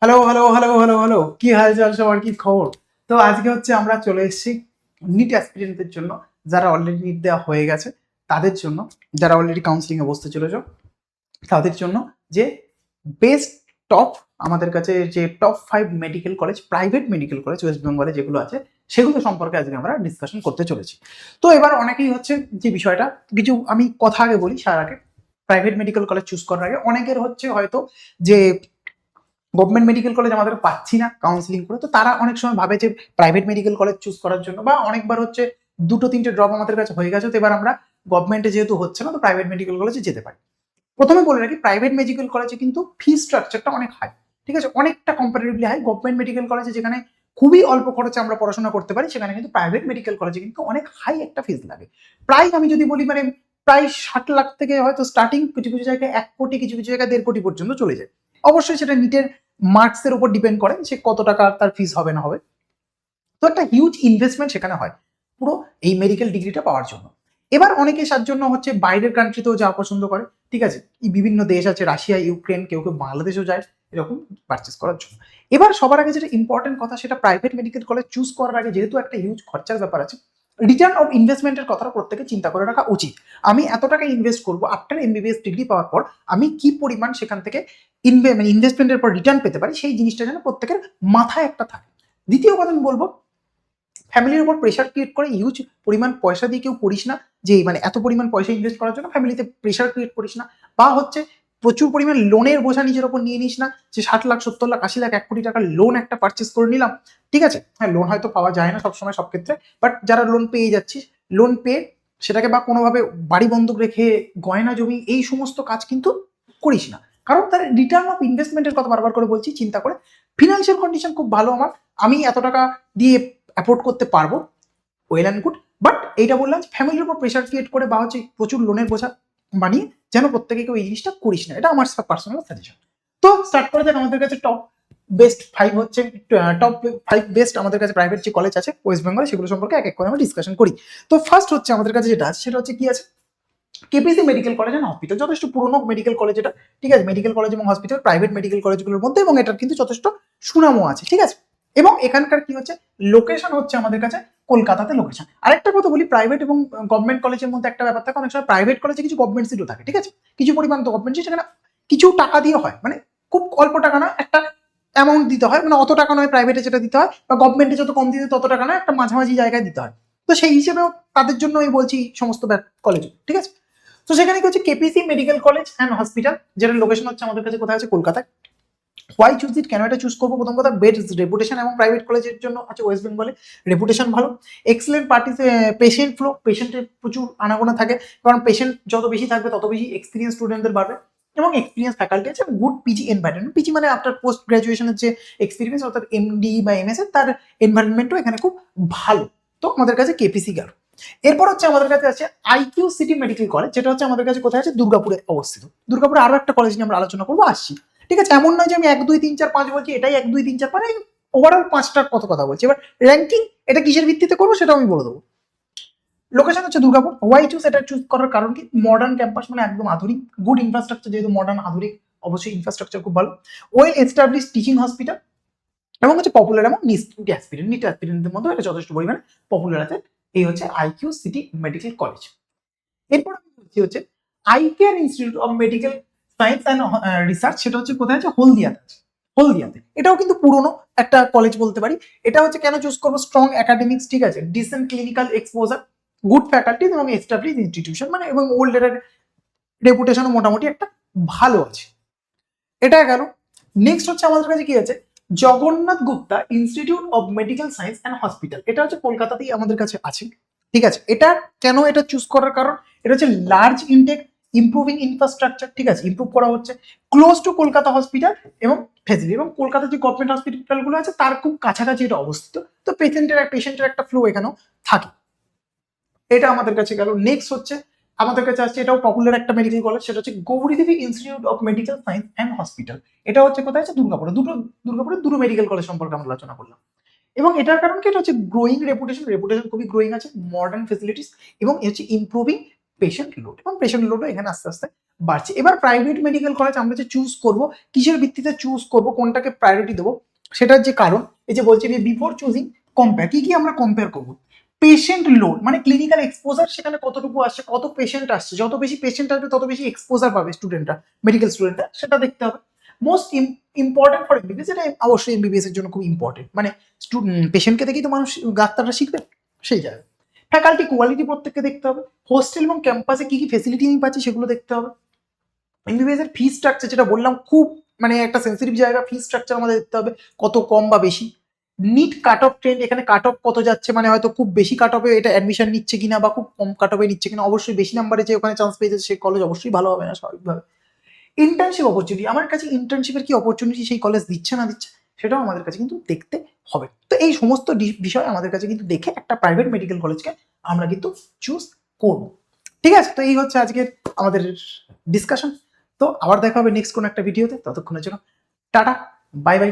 Hello hello hello hello hello, কি হালচাল সবার, কি খবর? তো আজকে হচ্ছে আমরা চলে এসেছি নিট অ্যাসপিরেন্টদের জন্য, যারা অলরেডি নিট দেওয়া হয়ে গেছে তাদের জন্য, যারা অলরেডি কাউন্সিলিং এ বসতে চলেছ তাদের জন্য, যে বেস্ট টপ আমাদের কাছে যে top 5 medical college, private medical college West বেঙ্গলে যেগুলো আছে সেগুলো সম্পর্কে আজকে আমরা ডিসকাশন করতে চলেছি। তো এবার অনেকেই হচ্ছে যে বিষয়টা, কিছু আমি কথা আগে বলি সার আগে, প্রাইভেট মেডিকেল কলেজ চুজ করার আগে অনেকের হচ্ছে হয়তো যে গভর্নমেন্ট মেডিকেল কলেজ আমাদের পাচ্ছি না কাউন্সিলিং করে, তো তারা অনেক সময় ভাবে যে প্রাইভেট মেডিকেল কলেজ চুজ করার জন্য, বা অনেকবার হচ্ছে দুটো তিনটে ড্রপ আমাদের কাছে হয়ে গেছে, তো এবার আমরা গভর্নমেন্টে যেহেতু হচ্ছে না তো প্রাইভেট মেডিকেল কলেজে যেতে পারি। প্রথমে বলে রাখি, প্রাইভেট মেডিকেল কলেজে কিন্তু ফি স্ট্রাকচারটা অনেক হাই, ঠিক আছে, অনেকটা কম্পারেটিভলি হাই। গভর্নমেন্ট মেডিকেল কলেজে যেখানে খুবই অল্প খরচে আমরা পড়াশোনা করতে পারি, সেখানে কিন্তু প্রাইভেট মেডিকেল কলেজে কিন্তু অনেক হাই একটা ফিস লাগে। প্রায় আমি যদি বলি মানে প্রায় 60 লাখ থেকে হয়তো স্টার্টিং, কিছু কিছু জায়গায় 1 কোটি, কিছু কিছু জায়গায় 1.5 কোটি পর্যন্ত চলে যায়। অবশ্যই সেটা নিটের মার্কস এর উপর ডিপেন্ড করে সে কত টাকা তার ফিস হবে না হবে। তো একটা হিউজ ইনভেস্টমেন্ট সেখানে হয় পুরো এই মেডিকেল ডিগ্রিটা পাওয়ার জন্য। এবার অনেকে তার জন্য হচ্ছে বাইরের কান্ট্রিতেও যাওয়া পছন্দ করে, ঠিক আছে, এই বিভিন্ন দেশ আছে, রাশিয়া, ইউক্রেন, কেউ কেউ বাংলাদেশেও যায় এরকম পারচেস করার জন্য। এবার সবার আগে যেটা ইম্পর্টেন্ট কথা, সেটা প্রাইভেট মেডিকেল কলেজ চুজ করার আগে যেহেতু একটা হিউজ খরচার ব্যাপার আছে, রিটার্ন অফ ইনভেস্টমেন্টের কথাটা প্রত্যেকে চিন্তা করে রাখা উচিত। আমি এত টাকা ইনভেস্ট করবো, আফটার এমবিবিএস ডিগ্রি পাওয়ার পর আমি কি পরিমাণ সেখান থেকে ইনভেস্টমেন্টের পর রিটার্ন পেতে পারি, সেই জিনিসটা যেন প্রত্যেকের মাথায় একটা থাকে। দ্বিতীয় কথা আমি বলবো, ফ্যামিলির উপর প্রেশার ক্রিয়েট করে হিউজ পরিমাণ পয়সা দিয়ে কেউ করিস না, যে মানে এত পরিমাণ পয়সা ইনভেস্ট করার জন্য ফ্যামিলিতে প্রেশার ক্রিয়েট করিস না। বা হচ্ছে প্রচুর পরিমাণ লোনের বোঝা নিজের ওপর নিয়ে নিস না, যে 60 লাখ, 70 লাখ, 80 লাখ, 1 কোটি টাকার লোন একটা পারচেস করে নিলাম, ঠিক আছে, হ্যাঁ লোন হয়তো পাওয়া যায় না সবসময় সব ক্ষেত্রে, বাট যারা লোন পেয়ে যাচ্ছিস, লোন পেয়ে সেটাকে বা কোনোভাবে বাড়ি বন্ধক রেখে গয়না জমি এই সমস্ত কাজ কিন্তু করিস না। কারণ তার রিটার্ন অফ ইনভেস্টমেন্টের কথা বারবার করে বলছি, চিন্তা করে। ফিনান্সিয়াল কন্ডিশন খুব ভালো আমার, আমি এত টাকা দিয়ে অ্যাফোর্ড করতে পারবো, ওয়েল অ্যান্ড গুড। বাট এইটা বললাম ফ্যামিলির উপর প্রেশার ক্রিয়েট করে বা হচ্ছে প্রচুর লোনের বোঝা বানিয়ে যেন প্রত্যেকে কেউ এই জিনিসটা করিস না, এটা আমার পার্সোনাল সাজেশন। তো স্টার্ট করা যাক। আমাদের কাছে টপ বেস্ট 5 হচ্ছে, টপ 5 বেস্ট আমাদের কাছে প্রাইভেট যে কলেজ আছে ওয়েস্ট বেঙ্গলে, সেগুলো সম্পর্কে এক এক করে আমরা ডিসকাশন করি। তো ফার্স্ট হচ্ছে আমাদের কাছে যেটা আছে সেটা হচ্ছে কি আছে, KPC medical college and hospital. যথেষ্ট পুরনো মেডিকেল কলেজ এটা, ঠিক আছে, মেডিকেল কলেজ এবং হসপিটাল প্রাইভেট মেডিকেল কলেজগুলোর মধ্যে, এবং এটার কিন্তু যথেষ্ট সুনামও আছে, ঠিক আছে। এবং এখানকার কি হচ্ছে, লোকেশন হচ্ছে আমাদের কাছে কলকাতাতে লোকেশন। আরেকটা কথা বলি, প্রাইভেট এবং গভর্নমেন্ট কলেজের মধ্যে একটা ব্যাপার থাকে, অনেক সময় প্রাইভেট কলেজে কিছু গভর্নমেন্ট সিটও থাকে, ঠিক আছে, কিছু পরিমাণ তো গভর্নমেন্ট সিট, সেখানে কিছু টাকা দিয়ে হয়, মানে খুব অল্প টাকা নয়, একটা অ্যামাউন্ট দিতে হয়, মানে অত টাকা নয় প্রাইভেটে যেটা দিতে হয়, বা গভর্নমেন্টে যত কম দিতে তত টাকা নয়, একটা মাঝামাঝি জায়গায় দিতে হয়। তো সেই হিসেবেও তাদের জন্য আমি বলছি সমস্ত কলেজ, ঠিক আছে। তো সেখানে কি হচ্ছে, KPC medical college and hospital, যেটা লোকেশন হচ্ছে আমাদের কাছে কোথায় আছে, কলকাতায়। হোয়াই চুজ ইট, কেন এটা চুজ করবো? প্রথম কথা, বেস্ট রেপুটেশন, এবং প্রাইভেট কলেজের জন্য আছে ওয়েস্ট বেঙ্গলে রেপুটেশন ভালো। এক্সেলেন্ট পেশেন্ট ফ্লো, পেশেন্টের প্রচুর আনাগোনা থাকে, কারণ পেশেন্ট যত বেশি থাকবে তত বেশি এক্সপিরিয়েন্স স্টুডেন্টদের বাড়বে, এবং এক্সপিরিয়েন্স ফ্যাকাল্টি আছে। গুড পিজি এনভায়রনমেন্ট, পিজি মানে আফটার পোস্ট গ্রাজুয়েশনের যে এক্সপিরিয়েন্স, অর্থাৎ এমডি বা এমএস এর, তার এনভায়রনমেন্টও এখানে খুব ভালো। তো আমাদের কাছে কেপিসি গেল। এরপর হচ্ছে আমাদের কাছে আছে আইকিউ সিটি মেডিকেল কলেজ, যেটা হচ্ছে আমাদের কাছে কোথায় আছে, দুর্গাপুরে অবস্থিত। দুর্গাপুরে আরো একটা কলেজ নিয়ে আমরা আলোচনা করবো, আসছি, ঠিক আছে। এমন নয় যে আমি 1 2 3 4 5 বলছি, এটাই 1 2 3 4 5, ওভারঅল 5টার কত কথা বলছি। এবার র্যাঙ্কিং এটা কিসের ভিত্তিতে করবো সেটা আমি বলে দেবো। লোকেশন হচ্ছে দুর্গাপুর। ওয়াই চুজ, এটা চুজ করার কারণ কি, মডার্ন ক্যাম্পাস, মানে একদম আধুনিক, গুড ইনফ্রাস্ট্রাকচার, যেহেতু মডার্ন আধুনিক অবশ্যই ইনফ্রাস্ট্রাকচার খুব ভালো, ওয়েল এস্টাবলিশ টিচিং হসপিটাল, এবং হচ্ছে পপুলার এবং নিট অ্যাসপিরেন্টদের মধ্যে এটা যথেষ্ট পরিমাণে পপুলার আছে। এই হচ্ছে আইকিউ সিটি মেডিকেল কলেজ। এরপর আমি বলছি হচ্ছে eye care institute of medical science and research, সেটা হচ্ছে কোথায় আছে, হলদিয়াতে আছে। হলদিয়াতে, এটাও কিন্তু পুরনো একটা কলেজ বলতে পারি। এটা হচ্ছে কেন চুজ করবো, স্ট্রং একাডেমিক্স, ঠিক আছে, decent clinical exposure, good faculties এবং এস্টাবলিশ ইনস্টিটিউশন, মানে এবং ওল্ড এর রেপুটেশনও মোটামুটি একটা ভালো আছে। এটা গেল। নেক্সট হচ্ছে আমাদের কাছে কি আছে, Jagannath Gupta institute of medical science and hospital, এটা হচ্ছে কলকাতাতেই আমাদের কাছে আছে, ঠিক আছে। এটা কেন এটা চুজ করার কারণ, এটা হচ্ছে লার্জ ইনটেক, ইমপ্রুভিং ইনফ্রাস্ট্রাকচার, ঠিক আছে, ইমপ্রুভ করা হচ্ছে, ক্লোজ টু কলকাতা হসপিটাল এবং ফেসিলিটি, এবং কলকাতার যে গভর্নমেন্ট হসপিটালগুলো আছে তার খুব কাছাকাছি এটা অবস্থিত, তো পেশেন্টের একটা ফ্লো এখানেও থাকে। এটা আমাদের কাছে গেল। নেক্সট হচ্ছে আমাদের কাছে আসছে, এটাও পপুলার একটা মেডিকেল কলেজ, সেটা হচ্ছে Gouridevi institute of medical science and hospital. এটা হচ্ছে কোথায় আছে, দুর্গাপুরে। দুর্গাপুরে দুটো মেডিকেল কলেজ সম্পর্কে আমরা আলোচনা করলাম। এবং এটার কারণ কি, এটা হচ্ছে গ্রোয়িং রেপুটেশন খুবই গ্রোয়িং আছে, মডার্ন ফেসিলিটিস, এবং হচ্ছে ইমপ্রুভিং পেশেন্ট লোড, এবং পেশেন্ট লোডও এখানে আস্তে আস্তে বাড়ছে। এবার প্রাইভেট মেডিকেল কলেজ আমরা যে চুজ করব, কিসের ভিত্তিতে চুজ করব, কোনটাকে প্রায়োরিটি দেবো, সেটার যে কারণ, এই যে বলছি বিফোর চুজিং কম্পেয়ার, কি কি আমরা কম্পেয়ার করবো, পেশেন্ট লোড মানে ক্লিনিক্যাল এক্সপোজার সেখানে কতটুকু আসছে, কত পেশেন্ট আসছে, যত বেশি পেশেন্ট আসবে তত বেশি এক্সপোজার পাবে স্টুডেন্টরা, মেডিকেল স্টুডেন্টরা, সেটা দেখতে হবে। মোস্ট ইম্পর্টেন্ট ফর এমবিবিএস, এটা অবশ্যই এমবিবিএস এর জন্য খুব ইম্পর্টেন্ট, মানে পেশেন্টকে দেখেই তো মানুষ ডাক্তাররা শিখবে, সেই জায়গায়। ফ্যাকাল্টি কোয়ালিটি প্রত্যেককে দেখতে হবে, হোস্টেল এবং ক্যাম্পাসে কি কি ফেসিলিটি আমি পাচ্ছি সেগুলো দেখতে হবে। এমবিবিএস এর ফি স্ট্রাকচার যেটা বললাম, খুব মানে একটা সেন্সিটিভ জায়গা, ফি স্ট্রাকচার আমাদের দেখতে হবে কত কম বা বেশি। নিট কাট অফ ট্রেন্ড, এখানে কাট অফ কত যাচ্ছে, মানে হয়তো খুব বেশি কাট অফে এটা অ্যাডমিশন নিচ্ছে কিনা, বা খুব কম কাট অফে নিচ্ছে কিনা, অবশ্যই বেশি নাম্বারে যে ওখানে চান্স পেয়েছে সেই কলেজ অবশ্যই ভালো হবে না স্বাভাবিকভাবে। ইন্টার্নশিপ অপরচুনিটি, আমার কাছে ইন্টার্নশিপের কি অপরচুনিটি সেই কলেজ দিচ্ছে না দিচ্ছে সেটাও আমাদের কাছে কিন্তু দেখতে হবে। তো এই সমস্ত বিষয় আমাদের কাছে কিন্তু দেখে একটা প্রাইভেট মেডিকেল কলেজকে আমরা কিন্তু চুজ করব। ঠিক আছে, তো এই হচ্ছে আজকের আমাদের ডিসকাশন। তো আবার দেখা হবে নেক্সট কোনো একটা ভিডিওতে, ততক্ষণের জন্য টাটা, বাই বাই।